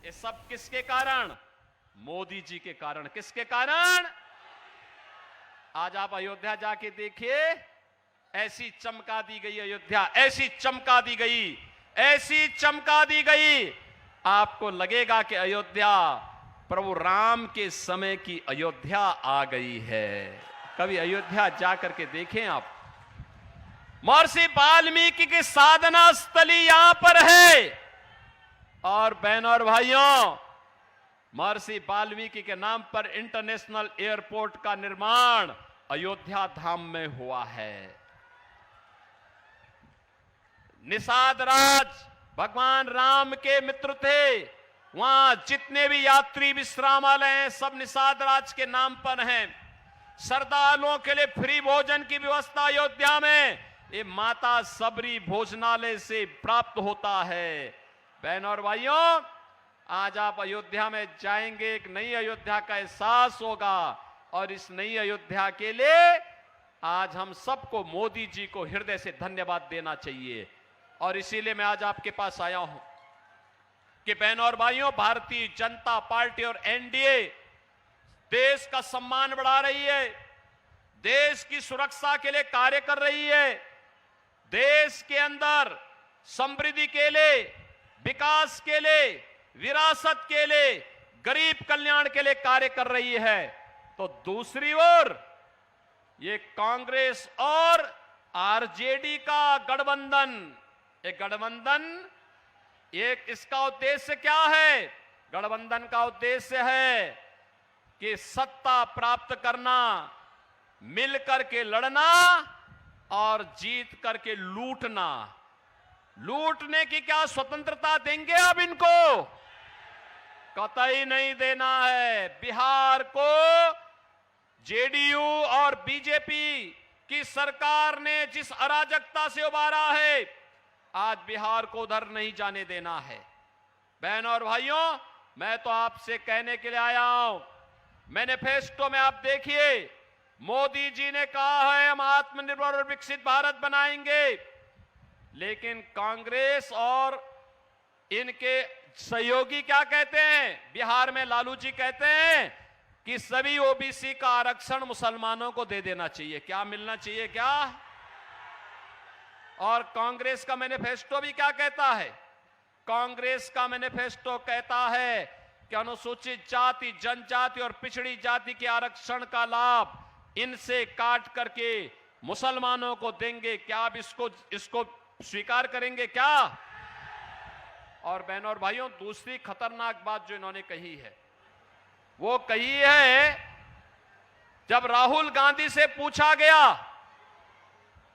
ये सब किसके कारण? मोदी जी के कारण। किसके कारण? आज आप अयोध्या जाके देखिए, ऐसी चमका दी गई अयोध्या, ऐसी चमका दी गई, ऐसी चमका दी गई, आपको लगेगा कि अयोध्या प्रभु राम के समय की अयोध्या आ गई है। कभी अयोध्या जाकर के देखें आप। महर्षि वाल्मीकि की साधना स्थली यहां पर है। और बहनों और भाइयों, महर्षि वाल्मीकि के नाम पर इंटरनेशनल एयरपोर्ट का निर्माण अयोध्या धाम में हुआ है। निषाद राज भगवान राम के मित्र थे। वहां जितने भी यात्री विश्रामालय हैं, सब निषाद राज के नाम पर हैं। श्रद्धालुओं के लिए फ्री भोजन की व्यवस्था अयोध्या में ये माता सबरी भोजनालय से प्राप्त होता है। बहनों और भाइयों, आज आप अयोध्या में जाएंगे, एक नई अयोध्या का एहसास होगा। और इस नई अयोध्या के लिए आज हम सबको मोदी जी को हृदय से धन्यवाद देना चाहिए। और इसीलिए मैं आज आपके पास आया हूं कि बहनों और भाइयों, भारतीय जनता पार्टी और एनडीए देश का सम्मान बढ़ा रही है, देश की सुरक्षा के लिए कार्य कर रही है, देश के अंदर समृद्धि के लिए, विकास के लिए, विरासत के लिए, गरीब कल्याण के लिए कार्य कर रही है। तो दूसरी ओर ये कांग्रेस और आरजेडी का गठबंधन, एक गठबंधन, एक इसका उद्देश्य क्या है? गठबंधन का उद्देश्य है कि सत्ता प्राप्त करना, मिलकर के लड़ना और जीत करके लूटना। लूटने की क्या स्वतंत्रता देंगे अब इनको? कतई नहीं देना है। बिहार को जेडीयू और बीजेपी की सरकार ने जिस अराजकता से उबारा है, आज बिहार को उधर नहीं जाने देना है। बहनों और भाइयों, मैं तो आपसे कहने के लिए आया हूं, मैनिफेस्टो में आप देखिए, मोदी जी ने कहा है हम आत्मनिर्भर और विकसित भारत बनाएंगे। लेकिन कांग्रेस और इनके सहयोगी क्या कहते हैं? बिहार में लालू जी कहते हैं कि सभी ओबीसी का आरक्षण मुसलमानों को दे देना चाहिए। क्या मिलना चाहिए क्या? और कांग्रेस का मैनिफेस्टो भी क्या कहता है? कांग्रेस का मैनिफेस्टो कहता है कि अनुसूचित जाति, जनजाति और पिछड़ी जाति के आरक्षण का लाभ इनसे काट करके मुसलमानों को देंगे। क्या आप इसको स्वीकार करेंगे क्या? और बहनों और भाइयों, दूसरी खतरनाक बात जो इन्होंने कही है, वो कही है, जब राहुल गांधी से पूछा गया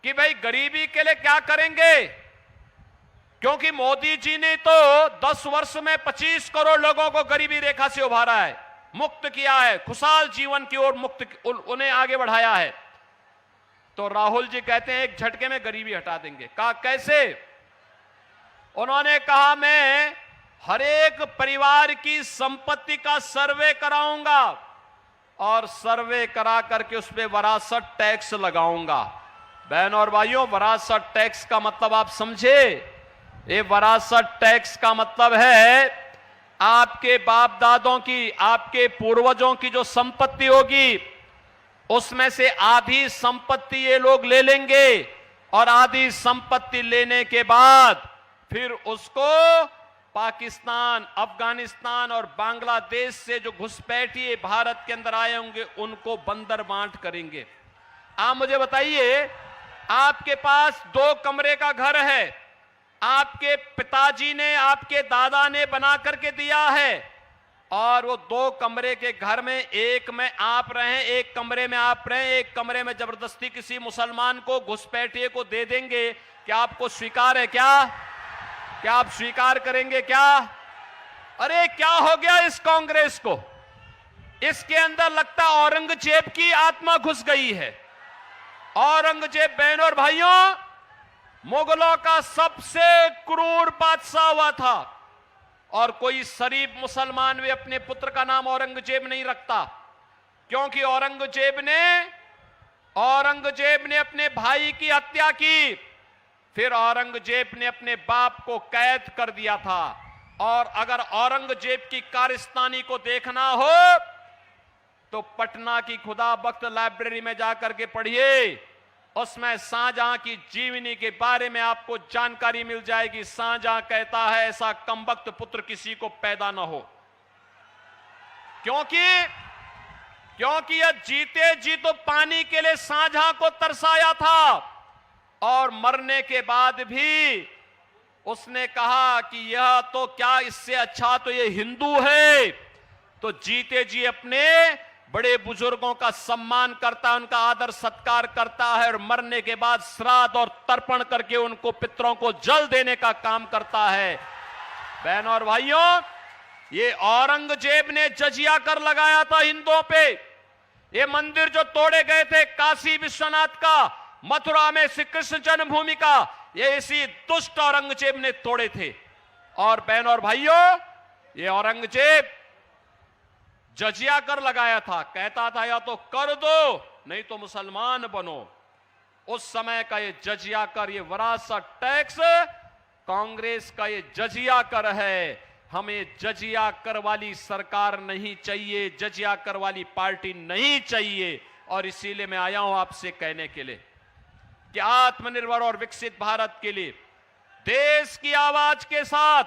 कि भाई गरीबी के लिए क्या करेंगे, क्योंकि मोदी जी ने तो 10 वर्ष में 25 करोड़ लोगों को गरीबी रेखा से उभारा है, मुक्त किया है, खुशहाल जीवन की ओर उन्हें आगे बढ़ाया है। तो राहुल जी कहते हैं एक झटके में गरीबी हटा देंगे। कहा कैसे? उन्होंने कहा मैं हर एक परिवार की संपत्ति का सर्वे कराऊंगा और सर्वे करा करके उस पर वरासत टैक्स लगाऊंगा। बहनों और भाइयों, वरासत टैक्स का मतलब आप समझे? ये वरासत टैक्स का मतलब है आपके बाप दादों की, आपके पूर्वजों की जो संपत्ति होगी, उसमें से आधी संपत्ति ये लोग ले लेंगे और आधी संपत्ति लेने के बाद फिर उसको पाकिस्तान, अफगानिस्तान और बांग्लादेश से जो घुसपैठिए भारत के अंदर आए होंगे उनको बंदर बांट करेंगे। आप मुझे बताइए, आपके पास 2 कमरे का घर है, आपके पिताजी ने, आपके दादा ने बना करके दिया है, और वो 2 कमरे के घर में एक में आप रहें, एक कमरे में आप रहें, एक कमरे में जबरदस्ती किसी मुसलमान को, घुसपैठिए को दे देंगे। क्या आपको स्वीकार है क्या? क्या आप स्वीकार करेंगे क्या? अरे क्या हो गया इस कांग्रेस को? इसके अंदर लगता औरंगजेब की आत्मा घुस गई है। औरंगजेब, बहनों और भाइयों, मुगलों का सबसे क्रूर बादशाह हुआ था, और कोई शरीफ मुसलमान भी अपने पुत्र का नाम औरंगजेब नहीं रखता, क्योंकि औरंगजेब ने अपने भाई की हत्या की, फिर औरंगजेब ने अपने बाप को कैद कर दिया था। और अगर औरंगजेब की कारस्तानी को देखना हो तो पटना की खुदा बख्त लाइब्रेरी में जाकर के पढ़िए। उसमें शाहजहां की जीवनी के बारे में आपको जानकारी मिल जाएगी। शाहजहां कहता है ऐसा कमबख्त पुत्र किसी को पैदा न हो, क्योंकि यह जीते जी तो पानी के लिए शाहजहां को तरसाया था और मरने के बाद भी उसने कहा कि यह तो क्या, इससे अच्छा तो ये हिंदू है। तो जीते जी अपने बड़े बुजुर्गों का सम्मान करता है, उनका आदर सत्कार करता है और मरने के बाद श्राद्ध और तर्पण करके उनको पितरों को जल देने का काम करता है। बहनों और भाइयों, ये औरंगजेब ने जजिया कर लगाया था हिंदुओं पे। ये मंदिर जो तोड़े गए थे काशी विश्वनाथ का, मथुरा में श्री कृष्ण जन्मभूमि का, ये इसी दुष्ट औरंगजेब ने तोड़े थे। और बहनों और भाइयों, ये औरंगजेब जजिया कर लगाया था, कहता था या तो कर दो नहीं तो मुसलमान बनो। उस समय का ये जजिया कर, ये विरासत टैक्स कांग्रेस का ये जजिया कर है। हमें जजिया कर वाली सरकार नहीं चाहिए, जजिया कर वाली पार्टी नहीं चाहिए। और इसीलिए मैं आया हूं आपसे कहने के लिए कि आत्मनिर्भर और विकसित भारत के लिए देश की आवाज के साथ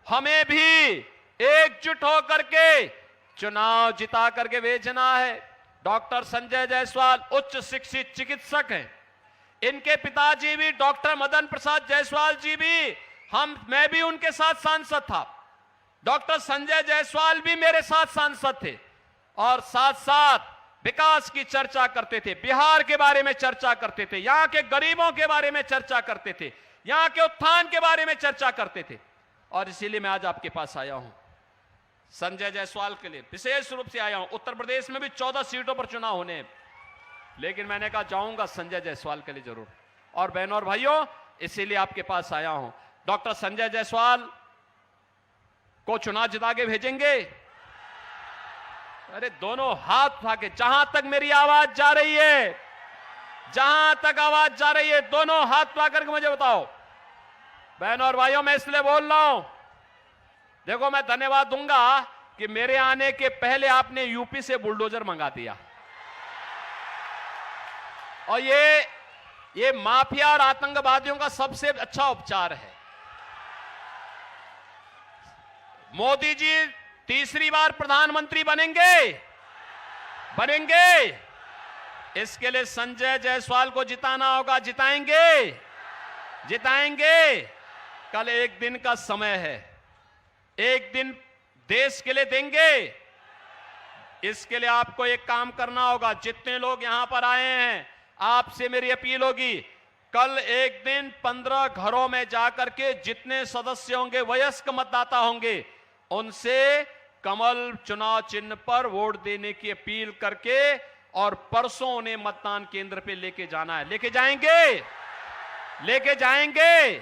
हमें भी एकजुट होकर के चुनाव जिता करके भेजना है। डॉक्टर संजय जायसवाल उच्च शिक्षित चिकित्सक हैं, इनके पिताजी भी डॉक्टर मदन प्रसाद जायसवाल जी भी, मैं भी उनके साथ सांसद था। डॉक्टर संजय जायसवाल भी मेरे साथ सांसद थे और साथ साथ विकास की चर्चा करते थे, बिहार के बारे में चर्चा करते थे, यहां के गरीबों के बारे में चर्चा करते थे, यहां के उत्थान के बारे में चर्चा करते थे। और इसीलिए मैं आज आपके पास आया हूं संजय जायसवाल के लिए, विशेष रूप से आया हूं। उत्तर प्रदेश में भी 14 सीटों पर चुनाव होने हैं, लेकिन मैंने कहा जाऊंगा संजय जायसवाल के लिए जरूर। और बहनों और भाइयों, इसीलिए आपके पास आया हूं। डॉक्टर संजय जायसवाल को चुनाव जिता के भेजेंगे? अरे दोनों हाथ उठा के, जहां तक मेरी आवाज जा रही है, जहां तक आवाज जा रही है, दोनों हाथ उठा करके मुझे बताओ। बहनों और भाइयों, मैं इसलिए बोल रहा हूं, देखो मैं धन्यवाद दूंगा कि मेरे आने के पहले आपने यूपी से बुलडोजर मंगा दिया। और ये माफिया और आतंकवादियों का सबसे अच्छा उपचार है। मोदी जी तीसरी बार प्रधानमंत्री बनेंगे। इसके लिए संजय जायसवाल को जिताना होगा। जिताएंगे। कल एक दिन का समय है, एक दिन देश के लिए देंगे। इसके लिए आपको एक काम करना होगा। जितने लोग यहां पर आए हैं, आपसे मेरी अपील होगी, कल एक दिन 15 घरों में जाकर के जितने सदस्य होंगे, वयस्क मतदाता होंगे, उनसे कमल चुनाव चिन्ह पर वोट देने की अपील करके और परसों उन्हें मतदान केंद्र पे लेके जाना है। लेके जाएंगे।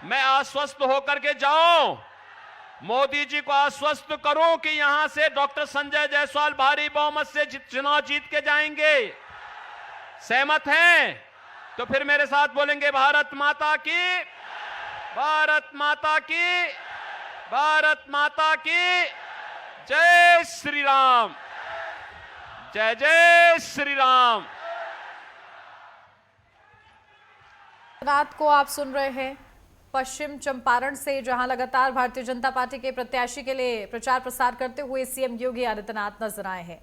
मैं आश्वस्त होकर के जाऊं, मोदी जी को आश्वस्त करूं कि यहां से डॉक्टर संजय जायसवाल भारी बहुमत से चुनाव जीत के जाएंगे। सहमत हैं? तो फिर मेरे साथ बोलेंगे भारत माता की, भारत माता की, भारत माता की जय श्री राम, जय जय श्री राम। रात को आप सुन रहे हैं पश्चिम चंपारण से, जहां लगातार भारतीय जनता पार्टी के प्रत्याशी के लिए प्रचार प्रसार करते हुए सीएम योगी आदित्यनाथ नजर आए हैं।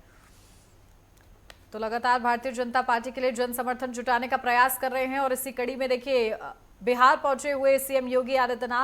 तो लगातार भारतीय जनता पार्टी के लिए जन समर्थन जुटाने का प्रयास कर रहे हैं और इसी कड़ी में देखिए बिहार पहुंचे हुए सीएम योगी आदित्यनाथ